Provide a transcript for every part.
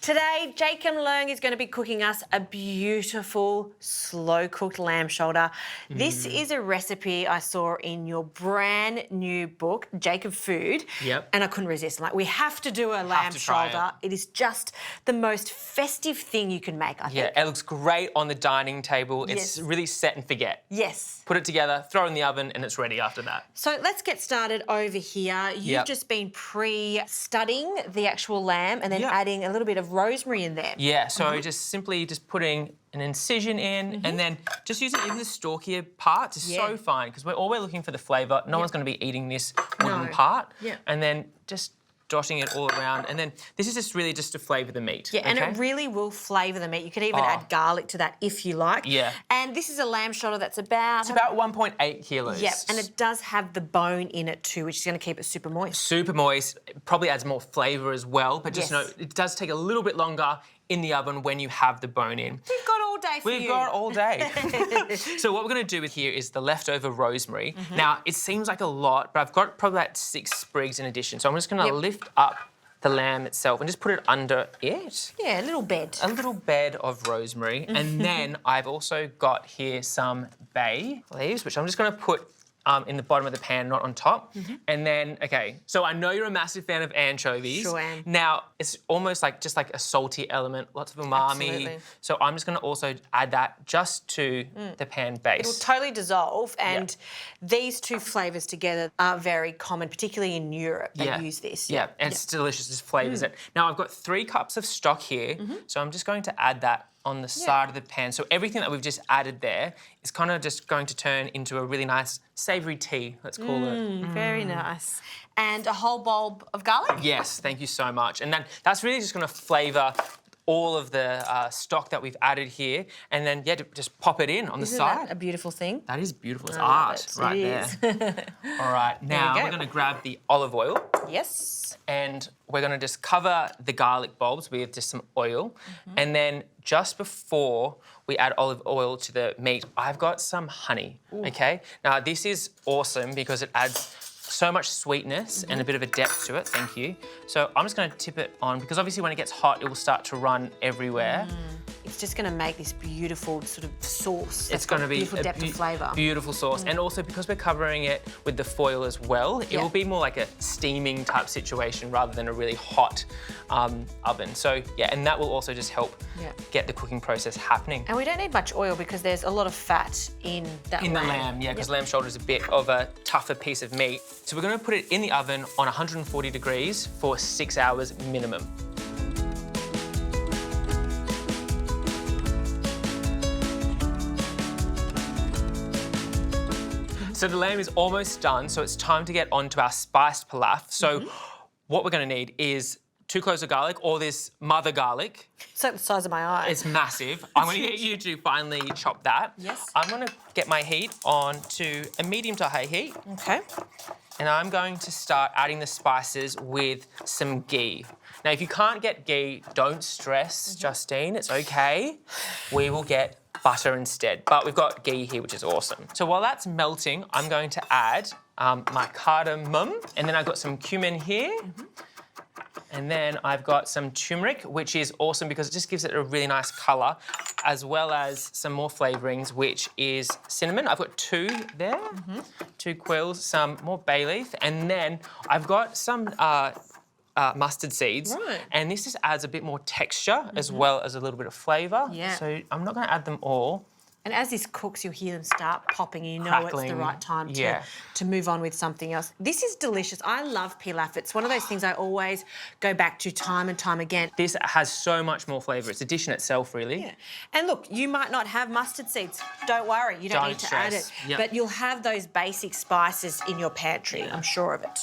Today, Jacob Leung is going to be cooking us a beautiful slow-cooked lamb shoulder. This is a recipe I saw in your brand new book, Jacob Food. Yep. And I couldn't resist. I'm like, we have to do a lamb shoulder. It is just the most festive thing you can make, I think. Yeah, it looks great on the dining table. Yes. It's really set and forget. Yes. Put it together, throw it in the oven, and it's ready after that. So let's get started over here. You've just been pre-studying the actual lamb and then adding a little bit of rosemary in there. Yeah, so just simply putting an incision in and then just using even the stalkier parts is so fine because we're always looking for the flavour. No one's going to be eating this wooden part. Yeah. And then just dotting it all around. And then this is just really just to flavour the meat. Yeah, and it really will flavour the meat. You could even add garlic to that if you like. Yeah. And this is a lamb shoulder that's about... It's about 1.8 kilos. Yep, and it does have the bone in it too, which is going to keep it super moist. Super moist. It probably adds more flavour as well, but just know it does take a little bit longer in the oven when you have the bone in. We've got all day for you. We've got all day. So what we're going to do with here is the leftover rosemary. Now, it seems like a lot, but I've got probably about 6 sprigs in addition. So I'm just going to lift up the lamb itself and just put it under it. Yeah, a little bed. A little bed of rosemary. And then I've also got here some bay leaves, which I'm just going to put in the bottom of the pan, not on top. And then, okay, so I know you're a massive fan of anchovies. Sure am. Now, it's almost like just like a salty element, lots of umami. Absolutely. So I'm just going to also add that just to the pan base. It'll totally dissolve, and these two flavours together are very common, particularly in Europe. They use this. Yeah, and it's delicious, it flavours it. Now, I've got 3 cups of stock here, so I'm just going to add that on the side of the pan. So everything that we've just added there is kind of just going to turn into a really nice savoury tea, let's call it. Very nice. And a whole bulb of garlic? Yes, thank you so much. And then that's really just going to flavour all of the stock that we've added here, and then, just pop it in on the side. Isn't that a beautiful thing? That is beautiful. It's art right there. All right, now we're going to grab the olive oil. Yes. And we're going to just cover the garlic bulbs with just some oil. And then just before we add olive oil to the meat, I've got some honey, okay? Now, this is awesome because it adds so much sweetness and a bit of a depth to it, thank you. So I'm just going to tip it on because obviously when it gets hot, it will start to run everywhere. It's just going to make this beautiful sort of sauce. It's going to be beautiful depth of flavour. Beautiful sauce. And also because we're covering it with the foil as well, it will be more like a steaming type situation rather than a really hot oven. So, yeah, and that will also just help get the cooking process happening. And we don't need much oil because there's a lot of fat in that lamb. In the lamb, yeah, because lamb shoulder is a bit of a tougher piece of meat. So we're going to put it in the oven on 140 degrees for 6 hours minimum. So the lamb is almost done, so it's time to get on to our spiced pilaf. So what we're going to need is 2 cloves of garlic, or this mother garlic. It's like the size of my eye. It's massive. I'm going to get you to finally chop that. Yes. I'm going to get my heat on to a medium to high heat. Okay. And I'm going to start adding the spices with some ghee. Now, if you can't get ghee, don't stress, Justine. It's okay. We will get butter instead. But we've got ghee here, which is awesome. So while that's melting, I'm going to add my cardamom. And then I've got some cumin here. And then I've got some turmeric, which is awesome because it just gives it a really nice colour, as well as some more flavourings, which is cinnamon. I've got 2 there, 2 quills, some more bay leaf, and then I've got some mustard seeds. Right. And this just adds a bit more texture as well as a little bit of flavour. Yeah. So I'm not going to add them all. And as this cooks, you'll hear them start popping, and you know Crackling. it's the right time to move on with something else. This is delicious. I love pilaf. It's one of those things I always go back to time and time again. This has so much more flavour. It's a dish in itself, really. Yeah. And look, you might not have mustard seeds. Don't worry, you don't need to add it. Yep. But you'll have those basic spices in your pantry, I'm sure of it.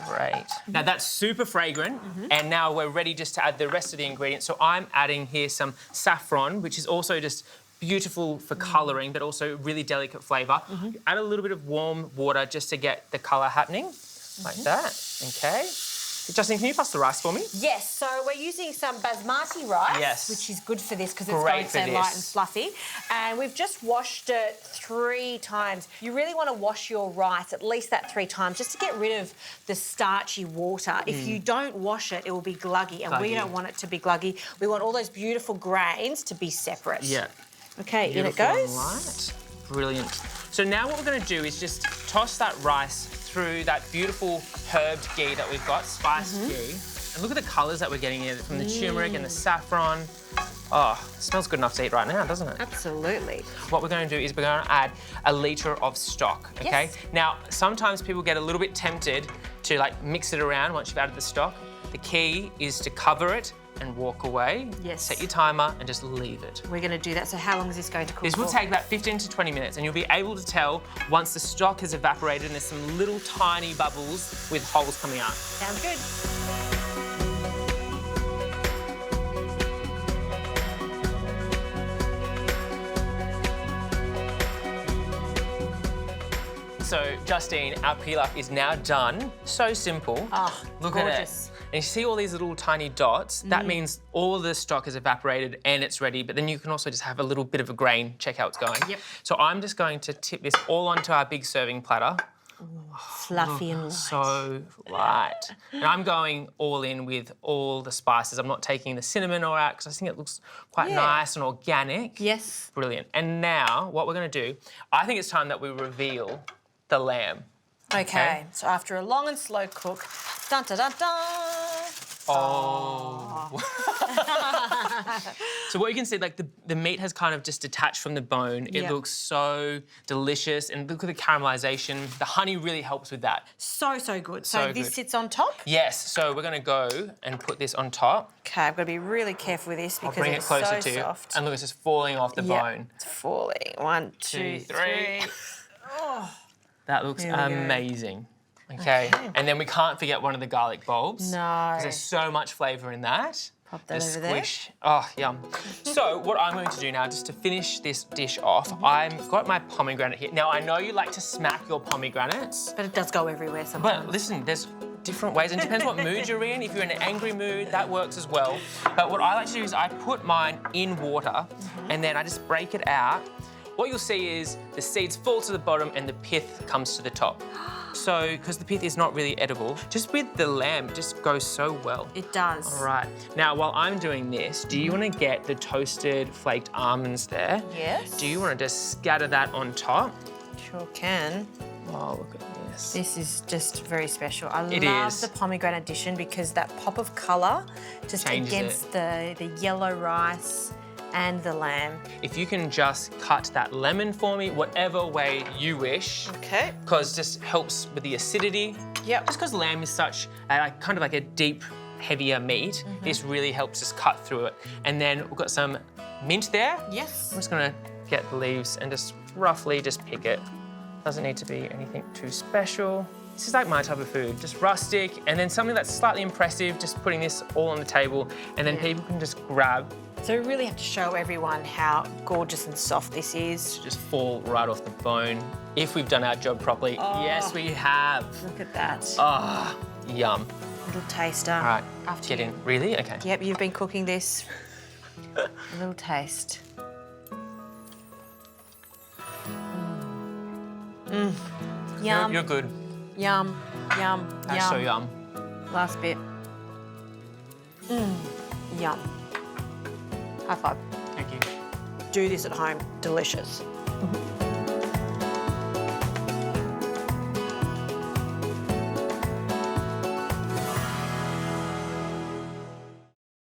Great. Now that's super fragrant, and now we're ready just to add the rest of the ingredients. So I'm adding here some saffron, which is also just beautiful for colouring, but also really delicate flavour. Add a little bit of warm water just to get the colour happening, like that, okay? Justine, can you pass the rice for me? Yes, so we're using some basmati rice, Yes. which is good for this because it's Great going to for stay light and this. fluffy. And we've just washed it 3 times. You really want to wash your rice at least that 3 times just to get rid of the starchy water. If you don't wash it, it will be gluggy, and we Gluggy. don't want it to be gluggy. We want all those beautiful grains to be separate. Yeah. Okay, in it Beautiful and goes. light. Brilliant. So now what we're going to do is just toss that rice through that beautiful herbed ghee that we've got, spiced ghee. And look at the colours that we're getting here from the turmeric and the saffron. Oh, it smells good enough to eat right now, doesn't it? Absolutely. What we're going to do is we're going to add a litre of stock, okay? Yes. Now, sometimes people get a little bit tempted to like mix it around once you've added the stock. The key is to cover it and walk away. Yes. Set your timer and just leave it. We're going to do that. So how long is this going to cook This will for? take about 15 to 20 minutes, and you'll be able to tell once the stock has evaporated and there's some little tiny bubbles with holes coming out. Sounds good. So, Justine, our pilaf is now done. So simple. Oh, Look gorgeous. at it. And you see all these little tiny dots? That means all the stock has evaporated and it's ready, but then you can also just have a little bit of a grain, check how it's going. Yep. So I'm just going to tip this all onto our big serving platter. Fluffy and light. So light. And I'm going all in with all the spices. I'm not taking the cinnamon or out because I think it looks quite Yeah. nice and organic. Yes. Brilliant. And now what we're going to do, I think it's time that we reveal the lamb. Okay. So after a long and slow cook, dun dun dun dun. Oh. So what you can see, like the meat has kind of just detached from the bone. It Yep. looks so delicious, and look at the caramelization. The honey really helps with that. So good. So, So this good. sits on top. Yes, so we're going to go and put this on top. Okay, I've got to be really careful with this I'll because bring it it's closer so to you. soft. And look, it's just falling off the Yep, bone. It's falling. 1, 2, 3. That looks Here we go. amazing. Okay. And then we can't forget one of the garlic bulbs. No. Because there's so much flavour in that. Pop that The over there. squish. Oh, yum. So what I'm going to do now, just to finish this dish off, I've got my pomegranate here. Now, I know you like to smack your pomegranates, But it does go everywhere sometimes. but listen, there's different ways, and it depends what mood you're in. If you're in an angry mood, that works as well. But what I like to do is I put mine in water, and then I just break it out. What you'll see is the seeds fall to the bottom and the pith comes to the top. So, because the pith is not really edible, just with the lamb, it just goes so well. It does. All right. Now, while I'm doing this, do you want to get the toasted flaked almonds there? Yes. Do you want to just scatter that on top? Sure can. Oh, look at this. This is just very special. I It love is. the pomegranate addition because that pop of colour just Changes against the yellow rice and the lamb. If you can just cut that lemon for me, whatever way you wish, Okay. because it just helps with the acidity. Yep. Just because lamb is such kind of like a deep, heavier meat, this really helps us cut through it. And then we've got some mint there. Yes. I'm just gonna get the leaves and just roughly just pick it. Doesn't need to be anything too special. This is like my type of food, just rustic, and then something that's slightly impressive, just putting this all on the table, and then people can just grab, So we really have to show everyone how gorgeous and soft this is. just fall right off the bone. If we've done our job properly, yes, we have. Look at that. Ah, yum. Little taster. All right, After get you. in. Really? Okay. Yep, you've been cooking this. A little taste. Yum. You're good. Yum. Yum. That's yum. so yum. Last bit. Yum. High five. Thank you. Do this at home. Delicious.